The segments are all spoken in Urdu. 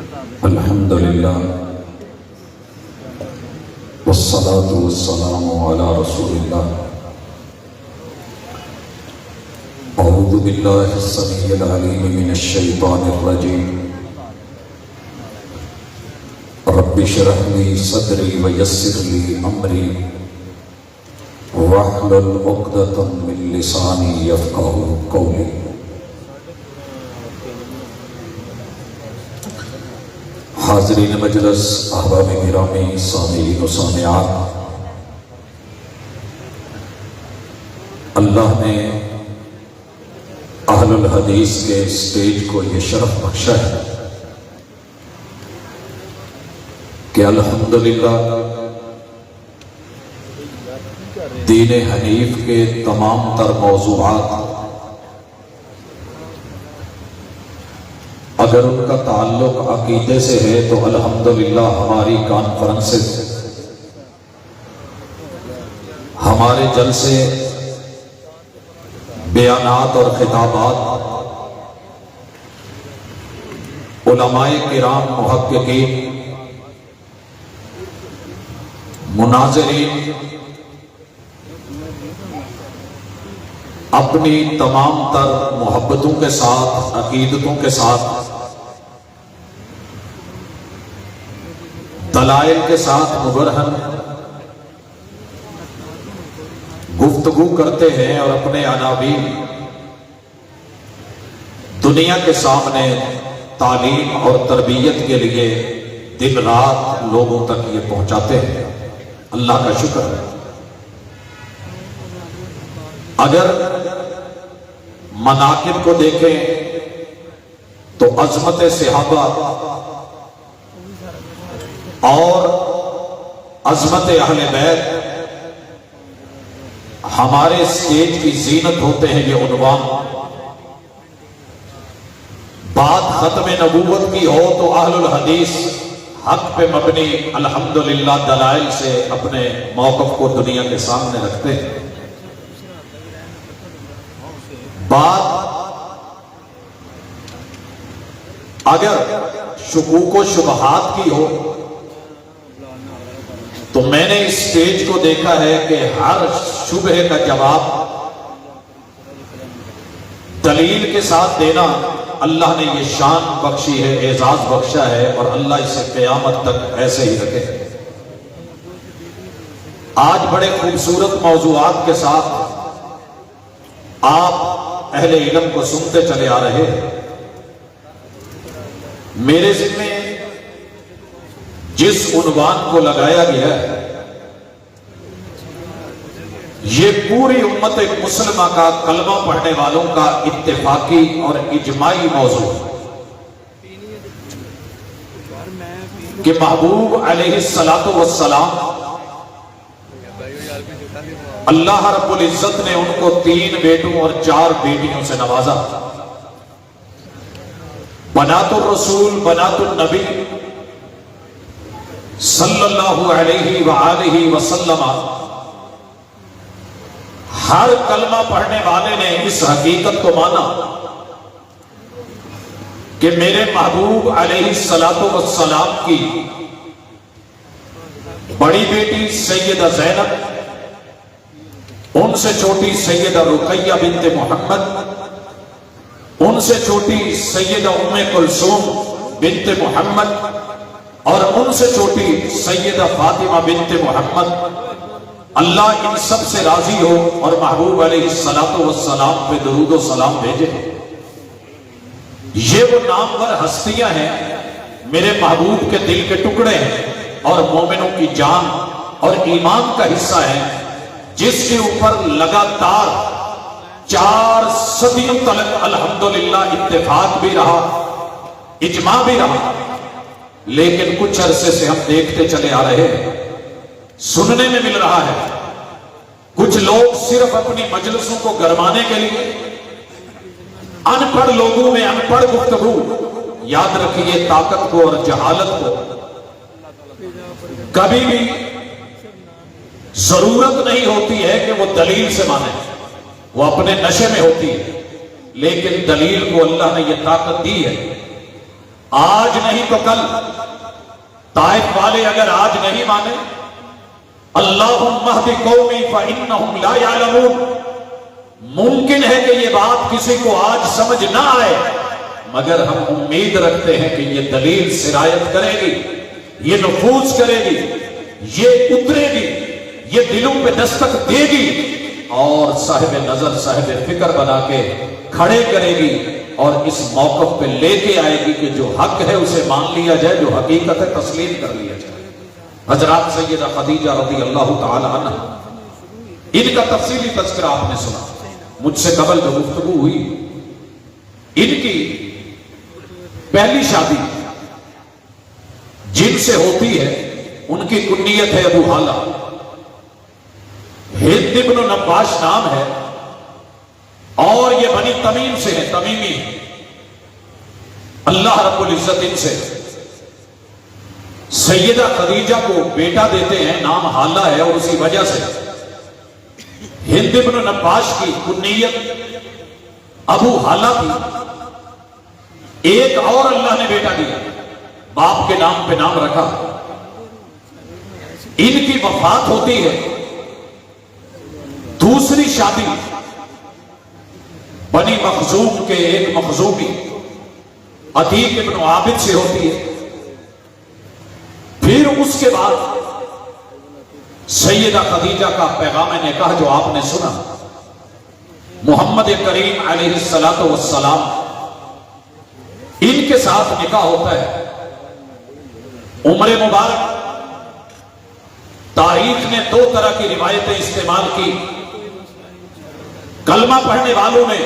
الحمد لله والصلاة والسلام على رسول الله. أعوذ بالله السميع العليم من الشيطان الرجيم. رب اشرح لي صدري ويسر لي أمري واحلل عقدة من لساني يفقهوا قولي. حاضرین مجلس، احباب گرامی، سامعین و سامعات، اللہ نے اہل الحدیث کے اسٹیج کو یہ شرف بخشا ہے کہ الحمدللہ دین حنیف کے تمام تر موضوعات اگر ان کا تعلق عقیدے سے ہے تو الحمدللہ ہماری کانفرنسز، ہمارے جلسے، بیانات اور خطابات علماء کرام، محققین، مناظرین اپنی تمام تر محبتوں کے ساتھ، عقیدتوں کے ساتھ، دلائل کے ساتھ مبرہن گفتگو کرتے ہیں اور اپنے عناوین دنیا کے سامنے تعلیم اور تربیت کے لیے دن رات لوگوں تک یہ پہنچاتے ہیں. اللہ کا شکر ہے. اگر مناقب کو دیکھیں تو عظمت صحابہ اور عظمت اہل بیت ہمارے اسٹیج کی زینت ہوتے ہیں. یہ عنوان بات ختم نبوت کی ہو تو اہل الحدیث حق پہ مبنی الحمدللہ دلائل سے اپنے موقف کو دنیا کے سامنے رکھتے ہیں. بات اگر شکوک و شبہات کی ہو تو میں نے اس اسٹیج کو دیکھا ہے کہ ہر شبہ کا جواب دلیل کے ساتھ دینا اللہ نے یہ شان بخشی ہے، اعزاز بخشا ہے، اور اللہ اسے قیامت تک ایسے ہی رکھے. آج بڑے خوبصورت موضوعات کے ساتھ آپ اہل علم کو سنتے چلے آ رہے ہیں. میرے ذمے جس عنوان کو لگایا گیا ہے یہ پوری امت مسلمہ کا، کلمہ پڑھنے والوں کا اتفاقی اور اجماعی موضوع ہے کہ محبوب علیہ السلام اللہ رب العزت نے ان کو 3 بیٹوں اور 4 بیٹیوں سے نوازا. بنات الرسول، بنات النبی صلی اللہ علیہ وآلہ وسلم. ہر کلمہ پڑھنے والے نے اس حقیقت کو مانا کہ میرے محبوب علیہ السلام کی بڑی بیٹی سیدہ زینب، ان سے چھوٹی سیدہ رقیہ بنت محمد، ان سے چھوٹی سیدہ ام کلثوم بنت محمد، اور ان سے چھوٹی سیدہ فاطمہ بنت محمد. اللہ ان سب سے راضی ہو اور محبوب علیہ السلام پہ درود و سلام بھیجے. یہ وہ نامور ہستیاں ہیں، میرے محبوب کے دل کے ٹکڑے ہیں اور مومنوں کی جان اور ایمان کا حصہ ہیں، جس کے اوپر لگاتار 4 صدیوں تک الحمدللہ اتفاق بھی رہا، اجماع بھی رہا. لیکن کچھ عرصے سے ہم دیکھتے چلے آ رہے ہیں، سننے میں مل رہا ہے کچھ لوگ صرف اپنی مجلسوں کو گرمانے کے لیے ان پڑھ لوگوں میں ان پڑھ گفتگو، یاد رکھیے طاقت کو اور جہالت کو کبھی بھی ضرورت نہیں ہوتی ہے کہ وہ دلیل سے مانے، وہ اپنے نشے میں ہوتی ہے. لیکن دلیل کو اللہ نے یہ طاقت دی ہے. آج نہیں تو کل طائف والے اگر آج نہیں مانے، اللہم اہد قومی فإنہم لا یعلمون، ممکن ہے کہ یہ بات کسی کو آج سمجھ نہ آئے، مگر ہم امید رکھتے ہیں کہ یہ دلیل سرایت کرے گی، یہ نفوذ کرے گی، یہ اترے گی، یہ دلوں پہ دستک دے گی اور صاحب نظر صاحب فکر بنا کے کھڑے کرے گی اور اس موقف پہ لے کے آئے گی کہ جو حق ہے اسے مان لیا جائے، جو حقیقت ہے تسلیم کر لیا جائے۔ حضرات سیدہ خدیجہ رضی اللہ تعالی عنہ، ان کا تفصیلی تذکرہ آپ نے سنا، مجھ سے قبل جو گفتگو ہوئی، ان کی پہلی شادی جن سے ہوتی ہے ان کی کنیت ہے ابو حالہ، ہند ابن نباش نام ہے اور یہ بنی تمیم سے ہے، تمیمی۔ اللہ رب العزت ان سے سیدہ خدیجہ کو بیٹا دیتے ہیں، نام حالہ ہے، اور اسی وجہ سے ہند ابن نباش کی کنیت ابو حالہ تھی۔ ایک اور اللہ نے بیٹا دیا، باپ کے نام پہ نام رکھا۔ ان کی وفات ہوتی ہے، دوسری شادی بنی مخزوم کے ایک مخزومی عتیق ابن عابد سے ہوتی ہے۔ پھر اس کے بعد سیدہ خدیجہ کا پیغام نکاح جو آپ نے سنا، محمد کریم علیہ السلام ان کے ساتھ نکاح ہوتا ہے۔ عمر مبارک، تاریخ نے دو طرح کی روایتیں استعمال کی۔ کلمہ پڑھنے والوں میں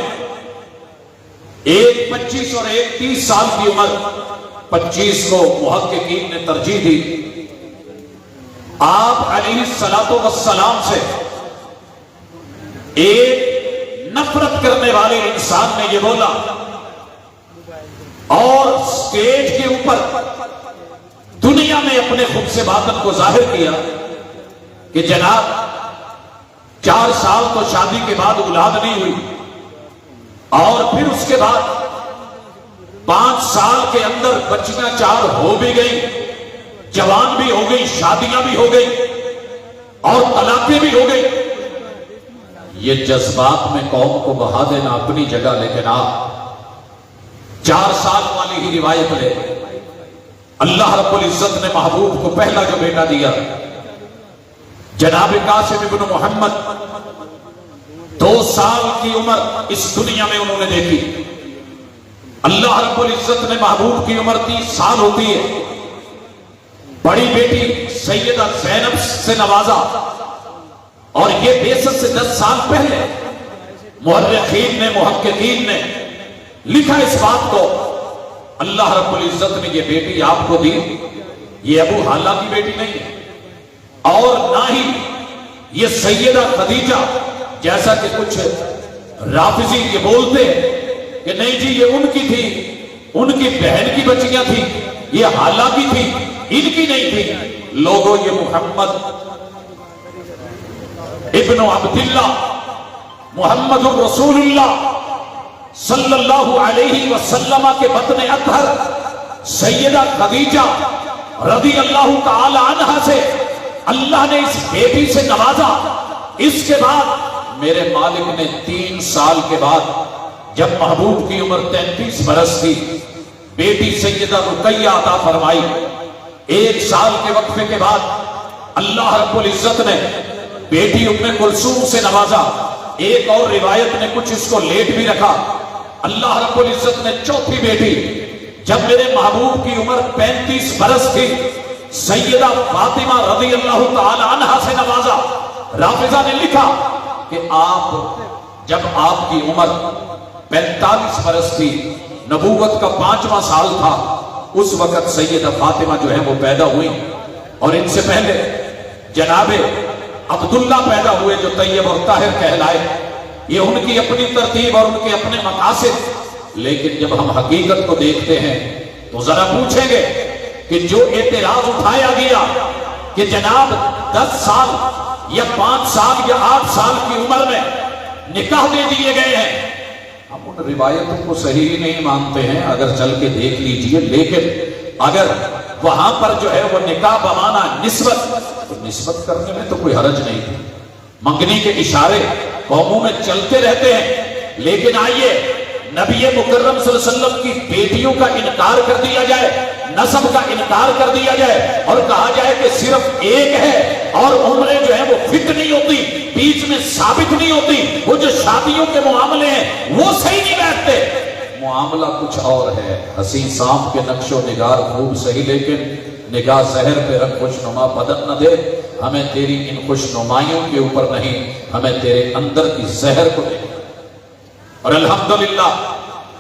ایک 25 اور ایک 30 سال کی عمر، 25 کو محققین نے ترجیح دی۔ آپ علیہ السلام سے ایک نفرت کرنے والے انسان نے یہ بولا اور سٹیج کے اوپر دنیا میں اپنے خود سے باطن کو ظاہر کیا کہ جناب 4 سال تو شادی کے بعد اولاد نہیں ہوئی، اور پھر اس کے بعد 5 سال کے اندر بچیاں 4 ہو بھی گئی، جوان بھی ہو گئی، شادیاں بھی ہو گئی اور طلاقیں بھی ہو گئی۔ یہ جذبات میں قوم کو بہا دینا اپنی جگہ، لیکن آپ 4 سال والی ہی روایت لے۔ اللہ رب العزت نے محبوب کو پہلا جو بیٹا دیا جناب قاسم ابن محمد، 2 سال کی عمر اس دنیا میں انہوں نے دیکھی۔ اللہ رب العزت نے محبوب کی عمر 30 سال ہوتی ہے، بڑی بیٹی سیدہ زینب سے نوازا، اور یہ بعثت سے 10 سال پہلے مورخین نے، محققین نے لکھا اس بات کو، اللہ رب العزت نے یہ بیٹی آپ کو دی، یہ ابو حالہ کی بیٹی نہیں ہے، اور نہ ہی یہ سیدہ خدیجہ جیسا کہ کچھ رافضی یہ بولتے ہیں کہ نہیں جی یہ ان کی تھی، ان کی بہن کی بچیاں تھی، یہ حالہ کی تھی، ان کی نہیں تھی۔ لوگوں، یہ محمد ابن عبداللہ، محمد الرسول اللہ صلی اللہ علیہ وسلم کے بطن اطہر سیدہ خدیجہ رضی اللہ تعالی عنہ سے اللہ نے اس بیٹی سے نوازا۔ اس کے بعد میرے مالک نے 3 سال کے بعد، جب محبوب کی عمر 33 برس تھی، بیٹی سیدہ رقیہ عطا فرمائی۔ 1 سال کے وقفے کے بعد اللہ رب العزت نے بیٹی ام کلثوم سے نوازا۔ ایک اور روایت نے کچھ اس کو لیٹ بھی رکھا۔ اللہ رب العزت نے چوتھی بیٹی جب میرے محبوب کی عمر 35 برس تھی، سیدہ فاطمہ رضی اللہ تعالی عنہ سے نوازا۔ رافضہ نے لکھا کہ جب آپ کی عمر 45 برس تھی، نبوت کا 5واں سال تھا، اس وقت سیدہ فاطمہ جو ہے وہ پیدا ہوئی، اور ان سے پہلے جناب عبداللہ پیدا ہوئے جو طیب اور طاہر کہلائے۔ یہ ان کی اپنی ترتیب اور ان کے اپنے مقاصد، لیکن جب ہم حقیقت کو دیکھتے ہیں تو ذرا پوچھیں گے کہ جو اعتراض اٹھایا گیا کہ جناب 10 سال یا 5 سال یا 8 سال کی عمر میں نکاح دے دیے گئے ہیں، ہم ان روایتوں کو صحیح نہیں مانتے ہیں، اگر چل کے دیکھ لیجئے، لیکن اگر وہاں پر جو ہے وہ نکاح بمانا نسبت، تو نسبت کرنے میں تو کوئی حرج نہیں تھی۔ منگنی کے اشارے قوموں میں چلتے رہتے ہیں، لیکن آئیے نبی مکرم صلی اللہ علیہ وسلم کی بیٹیوں کا انکار کر دیا جائے، نسب کا انکار کر دیا جائے اور کہا جائے کہ صرف ایک ہے اور عمریں جو ہے وہ فٹ نہیں ہوتی، بیچ میں ثابت نہیں ہوتی، وہ جو شادیوں کے معاملے ہیں وہ صحیح نہیں بیٹھتے۔ معاملہ کچھ اور ہے، حسین سانپ کے نقش و نگار خوب صحیح، لیکن نگاہ زہر پہ رکھ، خوش نما بدن نہ دے ہمیں تیری ان خوش نمائیوں کے اوپر نہیں، ہمیں تیرے اندر کی زہر کو دے۔ اور الحمدللہ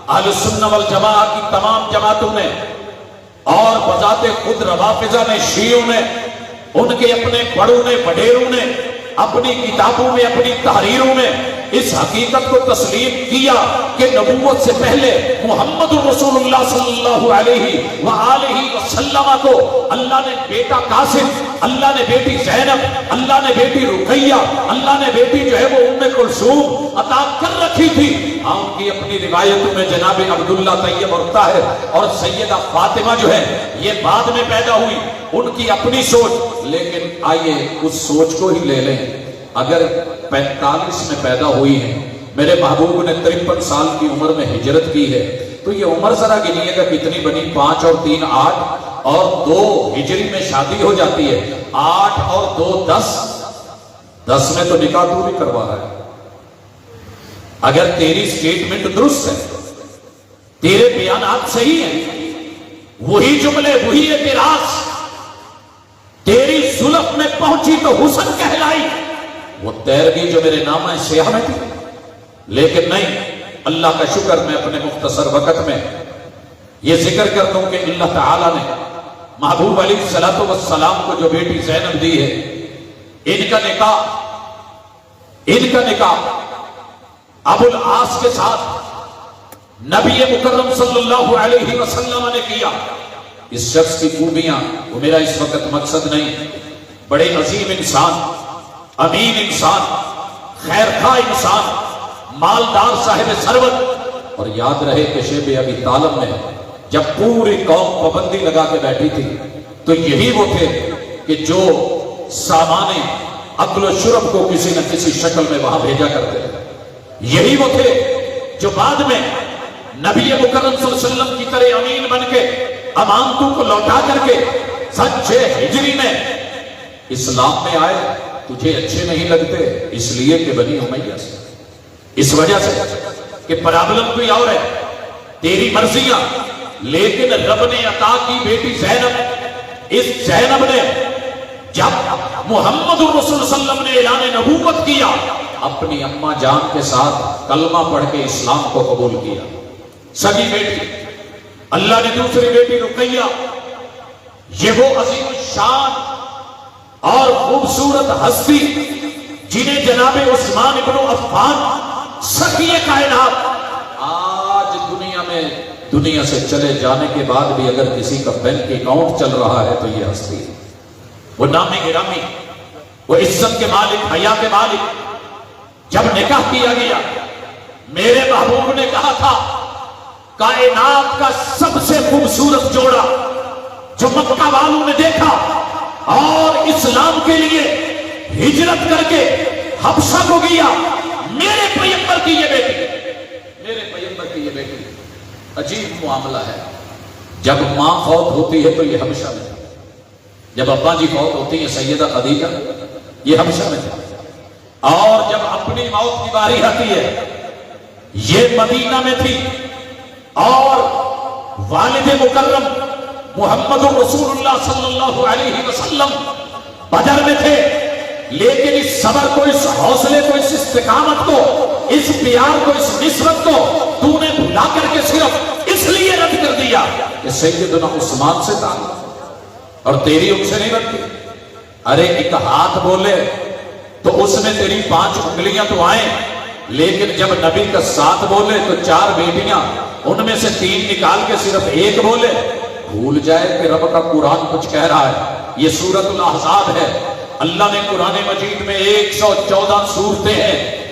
اہل سنہ والجماعہ کی تمام جماعتوں نے اور بذات خود روافضہ نے، شیعوں نے، ان کے اپنے بڑوں نے، وڈیروں نے اپنی کتابوں میں، اپنی تحریروں میں اس حقیقت کو تسلیم کیا کہ نبوت سے پہلے محمد رسول اللہ صلی اللہ علیہ وآلہ وسلم کو اللہ نے بیٹا قاسم، اللہ نے بیٹی زینب، اللہ نے بیٹی رقیہ، اللہ نے بیٹی جو ہے وہ ام کلثوم عطا کر رکھی تھی۔ ان کی اپنی روایتوں میں جناب عبداللہ طیب اور طاہر اور سیدہ فاطمہ جو ہے یہ بعد میں پیدا ہوئی، ان کی اپنی سوچ، لیکن آئیے اس سوچ کو ہی لے لیں۔ اگر 45 میں پیدا ہوئی ہیں، میرے محبوب نے 53 سال کی عمر میں ہجرت کی ہے، تو یہ عمر ذرا گنیے گا کتنی بنی؟ 5 اور 3 8 اور 2 ہجری میں شادی ہو جاتی ہے، 8 اور 2 10، 10 میں تو نکاح تو بھی کروا رہا ہے۔ اگر تیری سٹیٹمنٹ درست ہے، تیرے بیانات صحیح ہیں، وہی جملے، وہی اعتراض تیری زلف میں پہنچی تو حسن کہلائی، وہ تیرگی جو میرے نامہ سیاہ میں تھی، لیکن نہیں۔ اللہ کا شکر میں اپنے مختصر وقت میں یہ ذکر کر دوں کہ اللہ تعالیٰ نے محبوب علیہ الصلوۃ والسلام کو جو بیٹی زینب دی ہے، ان کا نکاح ابو العاص کے ساتھ نبی مکرم صلی اللہ علیہ وسلم نے کیا۔ اس شخص کی خوبیاں، وہ میرا اس وقت مقصد نہیں، بڑے عظیم انسان، امین انسان، خیر خواہ انسان، مالدار صاحب ثروت، اور یاد رہے کہ شیب ابی طالب میں جب پوری قوم پابندی لگا کے بیٹھی تھی تو یہی وہ تھے کہ جو سامان اکل و شرب کو کسی نہ کسی شکل میں وہاں بھیجا کرتے تھے، یہی وہ تھے جو بعد میں نبی مکرم صلی اللہ علیہ وسلم کی طرح امین بن کے امانتوں کو لوٹا کر کے 6 ہجری میں اسلام میں آئے۔ تجھے اچھے نہیں لگتے اس لیے کہ بنی امیہ سے، اس وجہ سے کہ پرابلم کوئی اور ہے، تیری مرضیاں، لیکن رب نے عطا کی بیٹی زینب۔ اس زینب نے جب محمد رسول صلی اللہ علیہ وسلم نے اعلان نبوت کیا، اپنی اماں جان کے ساتھ کلمہ پڑھ کے اسلام کو قبول کیا، سگی بیٹی۔ اللہ نے دوسری بیٹی رقیہ، یہ وہ عظیم الشان اور خوبصورت ہستی جنہیں جناب عثمان ابن عفان سخی کائنات، آج دنیا میں دنیا سے چلے جانے کے بعد بھی اگر کسی کا بینک اکاؤنٹ چل رہا ہے تو یہ ہستی، وہ نامی گرامی، وہ عزت کے مالک، حیا کے مالک۔ جب نکاح کیا گیا، میرے محبوب نے کہا تھا کائنات کا سب سے خوبصورت جوڑا جو مکہ والوں نے دیکھا اور اسلام کے لیے ہجرت کر کے حبشہ کو گیا، میرے پیغمبر کی یہ بیٹی، میرے پیغمبر کی یہ بیٹی۔ عجیب معاملہ ہے، جب ماں فوت ہوتی ہے تو یہ حبشہ میں، جب ابا جی فوت ہوتی ہے سیدہ خدیجہ، یہ حبشہ میں تھا، اور جب اپنی موت کی باری آتی ہے یہ مدینہ میں تھی، اور والد مکرم محمد رسول اللہ صلی اللہ علیہ وسلم بدر میں تھے، لیکن اس صبر کو، اس حوصلے کو، اس استقامت کو، اس پیار کو، اس نسبت کو تو نے بھلا کر کے صرف اس لیے رد کر دیا کہ سیدنا عثمان سے تھا اور تیری ان سے نہیں بنتی۔ ارے ایک ہاتھ بولے تو اس میں تیری 5 انگلیاں تو آئیں، لیکن جب نبی کا 7 بولے تو 4 بیٹیاں، ان میں سے 3 نکال کے صرف 1 بولے، بھول جائے کہ رب کا قرآن کچھ کہہ رہا ہے۔ یہ سورۃ الاحزاب ہے، اللہ نے قرآن مجید میں 114 سورتیں ہیں،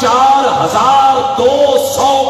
4200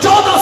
14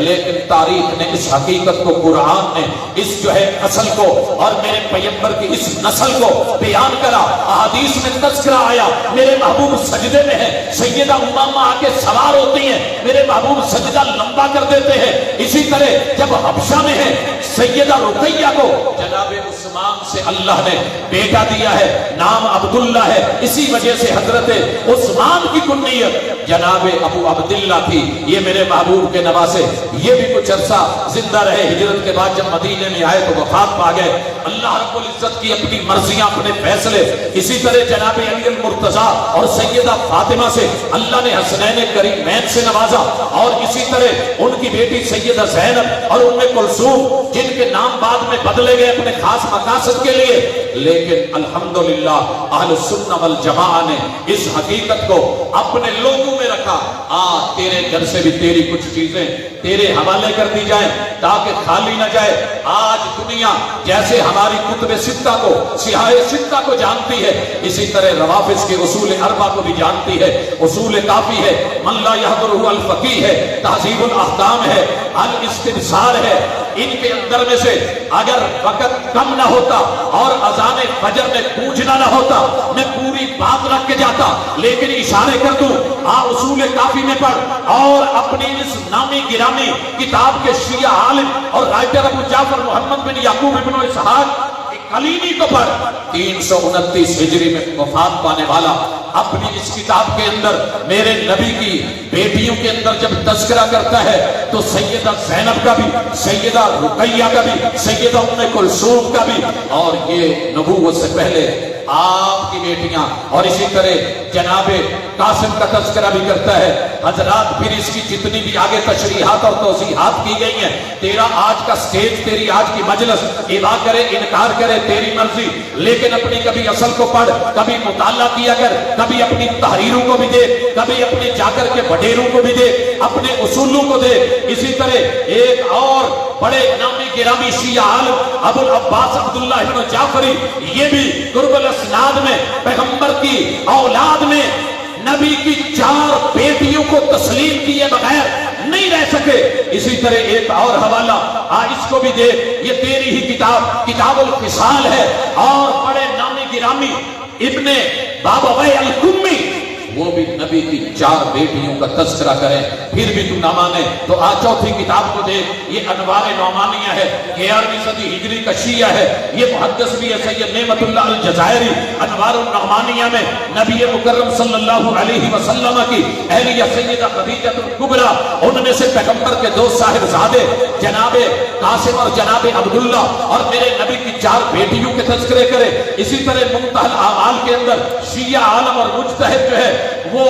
لیکن تاریخ نے اس حقیقت کو، قرآن نے اس جو ہے نسل کو اور میرے پیغمبر کی اس نسل کو بیان کرا۔ احادیث میں تذکرہ آیا، میرے محبوب سجدے میں ہیں، سیدہ امامہ آ کے سوار ہوتی ہیں، میرے محبوب سجدہ لمبا کر دیتے ہیں۔ اسی طرح جب حبشہ میں ہے، سیدہ رقیہ کو جناب عثمان سے اللہ نے بیٹا دیا ہے، نام عبداللہ ہے، اسی وجہ سے حضرت عثمان کی کنیت جناب ابو عبداللہ تھی۔ یہ میرے محبوب کے نواسے، یہ بھی کچھ عرصہ زندہ رہے، ہجرت کے بعد جب مدینے میں آئے تو وفات پا گئے۔ اللہ رب العزت کی اپنی مرضیاں، اپنے فیصلے۔ اسی طرح جناب علی المرتضیٰ اور سیدہ فاطمہ سے اللہ نے حسنین کریمین سے نوازا، اور اسی طرح ان کی بیٹی سیدہ زینب اور ام کلثوم، جن کے نام بعد میں بدلے گئے اپنے خاص مقاصد کے لیے، لیکن الحمدللہ اہل سنت والجماعہ نے اس حقیقت کو اپنے لوگوں میں رکھا۔ تیرے گھر سے بھی تیری کچھ چیزیں تیرے حوالے کر دی جائیں تاکہ خالی نہ جائے۔ آج دنیا جیسے ہماری کتب ستہ کو، سیاہ ستہ کو جانتی ہے، اسی طرح روافض کے اصول اربع کو بھی جانتی ہے۔ اصول کافی ہے، من لا یحضرہ الفقیہ ہے، تہذیب الاحکام ہے، الاستبصار ہے۔ ان کے اندر میں سے اگر وقت کم نہ ہوتا اور اذان فجر میں گونجنا نہ ہوتا، میں پوری بات رکھ کے جاتا، لیکن اشارے کر دوں، اصول کافی میں پڑھ اور اپنی اس نامی گرامی کتاب کے شیعہ عالم اور رائٹر ابو جعفر محمد بن یعقوب ابن اسحاق کلینی کو پڑھ۔ 329 ہجری میں وفات پانے والا اپنی اس کتاب کے اندر میرے نبی کی بیٹیوں کے اندر جب تذکرہ کرتا ہے تو سیدہ زینب کا بھی، سیدہ رقیہ کا بھی، سیدہ ام کلثوم کا بھی، اور یہ نبوت سے پہلے آپ کی بیٹیاں، اور اسی طرح جناب قاسم کا تذکرہ بھی کرتا ہے۔ حضرات پھر اس کی جتنی بھی آگے تشریحات اور توضیحات کی گئی ہیں، تیرا آج کا سٹیج، تیری آج کی مجلس ابا کرے انکار کرے تیری مرضی، لیکن اپنی کبھی اصل کو پڑھ، کبھی مطالعہ کیا کر، کبھی اپنی تحریروں کو بھی دے، کبھی اپنے جا کر کے وڈیروں کو بھی دے، اپنے اصولوں کو دے۔ اسی طرح ایک اور بڑے نامی گرامی شیعہ عالم ابو العباس عبداللہ بن جعفری، یہ بھی قرب الاسناد میں پیغمبر کی اولاد میں نبی کی 4 بیٹیوں کو تسلیم کیے بغیر نہیں رہ سکے۔ اسی طرح ایک اور حوالہ اس کو بھی دے، یہ تیری ہی کتاب، کتاب الخصال ہے، اور بڑے نامی گرامی ابن بابویہ الکمی، وہ بھی نبی کی 4 بیٹیوں کا تذکرہ کریں، پھر بھی تو نہ مانے تو چوتھی کتاب کو دیکھ، یہ انوار نعمانیہ ہے، 11ویں صدی ہجری کا شیعہ ہے، یہ محدث بھی ہے سید نعمت اللہ الجزائری۔ انوار النعمانیہ میں نبی مکرم صلی اللہ علیہ وسلم کی اہلیہ سیدہ خدیجہ الکبریٰ، ان میں سے پیغمبر کے 2 صاحبزادے جناب قاسم اور جناب عبداللہ اور میرے نبی کی 4 بیٹیوں کے تذکرے کرے۔ اسی طرح منتہی الاعمال کے اندر شیعہ عالم اور مجتہد جو ہے وہ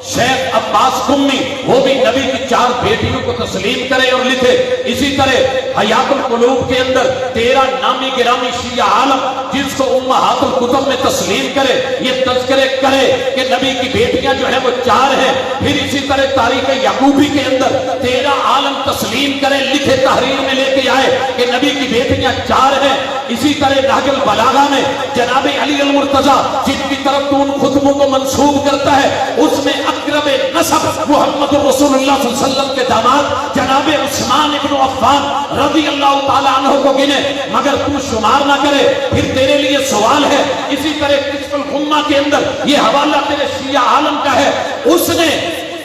شیخ عباس قمی، وہ بھی نبی کی 4 بیٹیوں کو تسلیم کرے اور لکھے۔ اسی طرح حیات القلوب کے اندر 13 نامی گرامی شیعہ عالم جس کو امہات الکتب میں تسلیم کرے، یہ تذکرے کرے کہ نبی کی بیٹیاں جو ہیں وہ 4 ہیں۔ پھر اسی طرح تاریخ یعقوبی کے اندر 13 عالم تسلیم کرے، لکھے، تحریر میں لے کے آئے کہ نبی کی بیٹیاں 4 ہیں۔ اسی طرح نہج البلاغہ میں جناب علی المرتضیٰ، جن کی طرف تو ان خطبوں کو منسوب کرتا ہے، اس میں اقرب نسب محمد رسول اللہ صلی اللہ علیہ وسلم کے داماد جناب عثمان ابن عفان رضی اللہ تعالیٰ عنہ کو گنے، مگر تو شمار نہ کرے، پھر تیرے لیے سوال ہے۔ اسی طرح کشف الغمہ کے اندر یہ حوالہ تیرے شیعہ عالم کا ہے، اس نے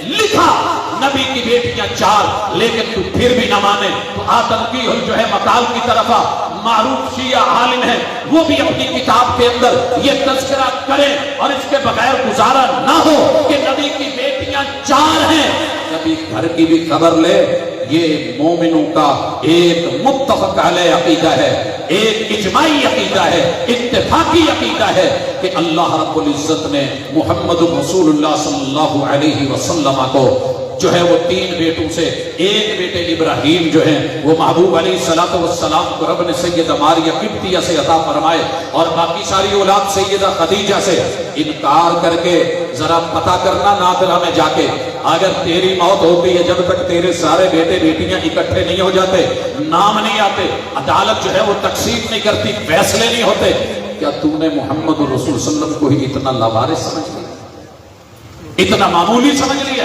لکھا نبی کی بیٹیاں 4، لیکن تو پھر بھی نہ مانے تو تنقیح جو ہے مقال کی طرف معروف شیعہ عالم ہے، وہ بھی اپنی کتاب کے اندر یہ تذکرہ کریں، اور اس کے بغیر گزارا نہ ہو کہ نبی کی بیٹیاں 4 ہیں۔ نبی گھر کی بھی خبر لے، یہ مومنوں کا ایک متفق علیہ عقیدہ ہے، ایک اجماعی عقیدہ ہے، اتفاقی عقیدہ ہے کہ اللہ رب العزت نے محمد رسول اللہ صلی اللہ علیہ وسلم کو جو ہے وہ 3 بیٹوں سے، ایک بیٹے ابراہیم جو ہیں وہ محبوب علیہ السلام کو رب نے سیدہ ماریہ قبطیہ سے عطا فرمائے، اور باقی ساری اولاد سیدہ خدیجہ سے انکار کر کے ذرا پتہ کرنا نادرہ میں جا کے، اگر تیری موت ہوتی ہے جب تک تیرے سارے بیٹے بیٹیاں اکٹھے نہیں ہو جاتے، نام نہیں آتے، عدالت جو ہے وہ تقسیم نہیں کرتی، فیصلے نہیں ہوتے، کیا تو نے محمد رسول صلی اللہ علیہ وسلم کو ہی اتنا لاوارث سمجھ لیا، اتنا معمولی سمجھ لیا؟